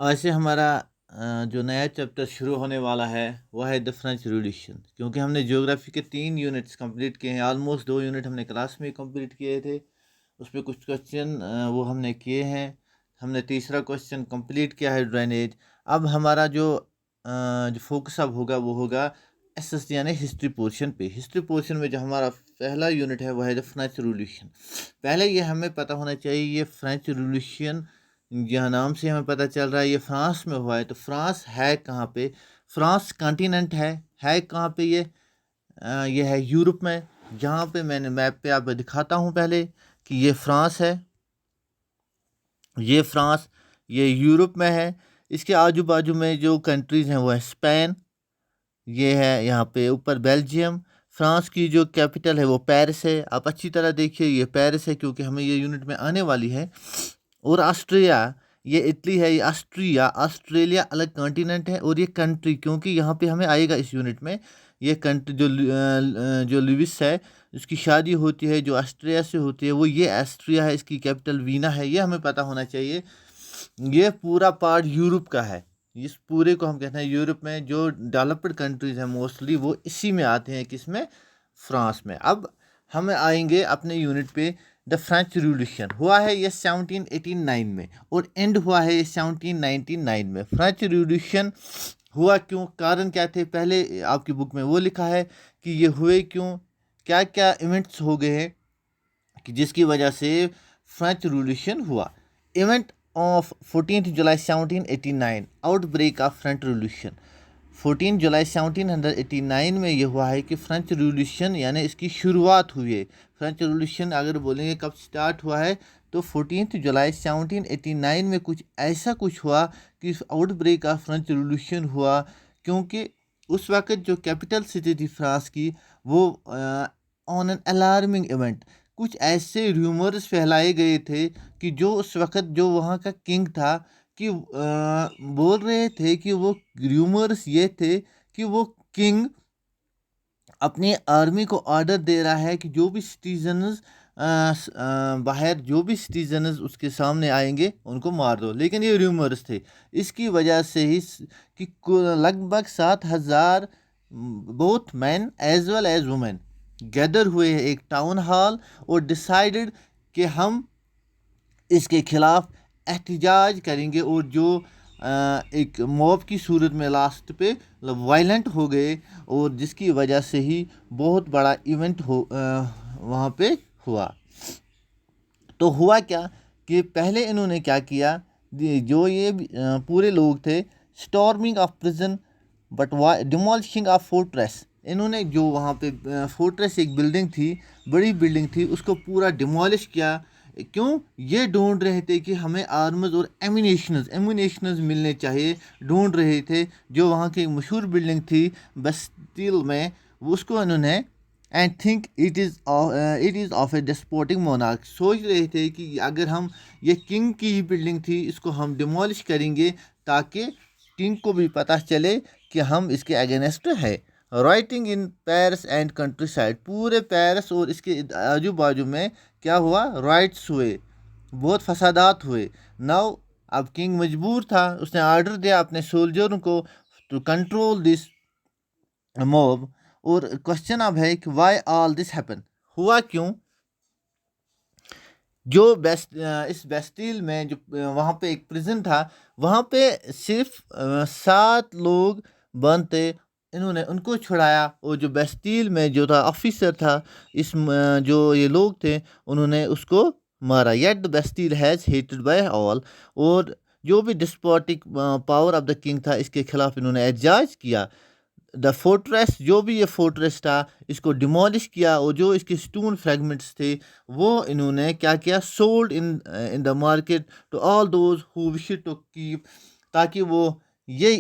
आज से हमारा जो नया चैप्टर शुरू होने वाला है वह है द फ्रेंच रिवॉल्यूशन। क्योंकि हमने ज्योग्राफी के 3 यूनिट्स कंप्लीट किए हैं, ऑलमोस्ट 2 यूनिट हमने क्लास में कंप्लीट किए थे। उसमें कुछ क्वेश्चन वो हमने किए हैं। हमने तीसरा क्वेश्चन कंप्लीट किया है, ड्रेनेज। अब हमारा जो फोकस अब होगा वो होगा एस यानी हिस्ट्री पोर्शन पे। हिस्ट्री पोर्शन में जो हमारा पहला यूनिट है वह है द फ्रेंच रिवॉल्यूशन। पहले ये हमें पता होना चाहिए, ये फ्रेंच रिवॉल्यूशन यह नाम से हमें पता चल रहा है ये फ्रांस में हुआ है। तो फ्रांस है कहाँ पे? फ्रांस कॉन्टिनेंट है कहाँ पे ये है यूरोप में। जहाँ पे मैंने मैप पे आपको दिखाता हूँ पहले कि ये फ्रांस है, ये फ्रांस, ये यूरोप में है। इसके आजू बाजू में जो कंट्रीज़ हैं वो है स्पेन, ये है यहाँ पे ऊपर बेल्जियम। फ्रांस की जो कैपिटल है वो पेरिस है। आप अच्छी तरह देखिए, ये पेरिस है क्योंकि हमें ये यूनिट में आने वाली है। और ऑस्ट्रिया, ये इटली है। ये ऑस्ट्रिया, ऑस्ट्रेलिया अलग कॉन्टिनेंट है। और ये कंट्री, क्योंकि यहाँ पे हमें आएगा इस यूनिट में, ये कंट्री जो लुइस है उसकी शादी होती है जो ऑस्ट्रिया से होती है, वो ये ऑस्ट्रिया है। इसकी कैपिटल वीना है, ये हमें पता होना चाहिए। ये पूरा पार्ट यूरोप का है। इस पूरे को हम कहते हैं यूरोप में जो डेवलप्ड कंट्रीज हैं मोस्टली वो इसी में आते हैं, किसमें? फ्रांस में। अब हम आएंगे अपने यूनिट पे। द फ्रेंच रिवॉल्यूशन हुआ है ये 1789 में और एंड हुआ है ये 1799 में। फ्रेंच रिवॉल्यूशन हुआ क्यों, कारण क्या थे, पहले आपकी बुक में वो लिखा है कि ये हुए क्यों, क्या क्या इवेंट्स हो गए हैं कि जिसकी वजह से फ्रेंच रिवॉल्यूशन हुआ। Event of 14 July 1789, outbreak of French revolution. 14 जुलाई 1789 में ये हुआ है कि फ्रेंच रिवॉल्यूशन यानी इसकी शुरुआत हुई है। फ्रेंच रिवॉल्यूशन अगर बोलेंगे कब स्टार्ट हुआ है तो 14 जुलाई 1789 में कुछ ऐसा कुछ हुआ कि आउटब्रेक ऑफ फ्रेंच रिवॉल्यूशन हुआ। क्योंकि उस वक्त जो कैपिटल सिटी थी फ्रांस की, वो ऑन एन अलार्मिंग इवेंट, कुछ ऐसे रूमर्स फैलाए गए थे कि जो उस वक्त जो वहाँ का किंग था कि बोल रहे थे कि वो रूमर्स ये थे कि वो किंग अपनी आर्मी को ऑर्डर दे रहा है कि जो भी सिटीजन्स बाहर जो भी सिटीजन्स उसके सामने आएंगे उनको मार दो। लेकिन ये रूमर्स थे। इसकी वजह से ही कि लगभग 7,000 both man as well as women gather हुए हैं एक टाउन हॉल और डिसाइडेड कि हम इसके खिलाफ एहतजाज करेंगे। और जो एक मॉब की सूरत में लास्ट पे वायलेंट हो गए और जिसकी वजह से ही बहुत बड़ा इवेंट वहाँ पे हुआ। तो हुआ क्या कि पहले इन्होंने क्या किया, जो ये पूरे लोग थे, storming of prison but demolishing of fortress. इन्होंने जो वहाँ पे फोर्ट्रेस एक बिल्डिंग थी, बड़ी बिल्डिंग थी, उसको पूरा डिमोलिश किया। क्यों? ये ढूंढ रहे थे कि हमें आर्म्स और एम्यूनेशंस मिलने चाहिए, ढूंढ रहे थे। जो वहाँ की मशहूर बिल्डिंग थी बस्तिल में, उसको इन्होंने and think it is of a despotic monarch, सोच रहे थे कि अगर हम, ये किंग की ही बिल्डिंग थी, इसको हम डिमोलिश करेंगे ताकि किंग को भी पता चले कि हम इसके अगेंस्ट है। Writing in Paris and country side, पूरे पेरिस और इसके आजू बाजू में क्या हुआ, राइट्स हुए, बहुत फसादात हुए। नाउ अब किंग मजबूर था, उसने ऑर्डर दिया अपने सोल्जरों को टू कंट्रोल दिस मॉब। और क्वेश्चन अब है कि वाई ऑल दिस हैपन, हुआ क्यों? जो इस बेस्टिल में जो वहाँ पे एक प्रिजन था, वहाँ पे सिर्फ 7 लोग बंद थे। इन्होंने उनको छुड़ाया और जो बेस्टिल में जो था ऑफिसर था, जो ये लोग थे, उन्होंने उसको मारा। Yet the Bastille has hated by all. और जो भी despotic power of the king था, इसके खिलाफ इन्होंने एहतजाज किया। द फोर्ट्रेस, जो भी ये फोर्ट्रेस था, इसको डिमोलिश किया और जो इसके स्टोन फ्रेगमेंट्स थे वो इन्होंने क्या किया, sold in in the market to all those who wish to keep, ताकि वो ये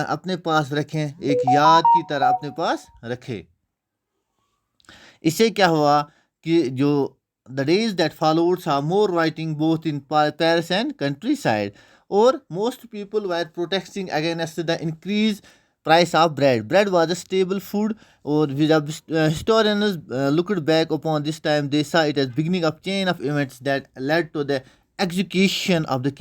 अपने पास रखें, एक याद की तरह अपने पास रखें। इससे क्या हुआ कि जो the days that followed saw more writing both in Paris and countryside, or most people were protesting against the increased price of bread. Bread was a stable food, or historians looked back upon this time, they saw it as beginning of chain of events that led to the execution of the king.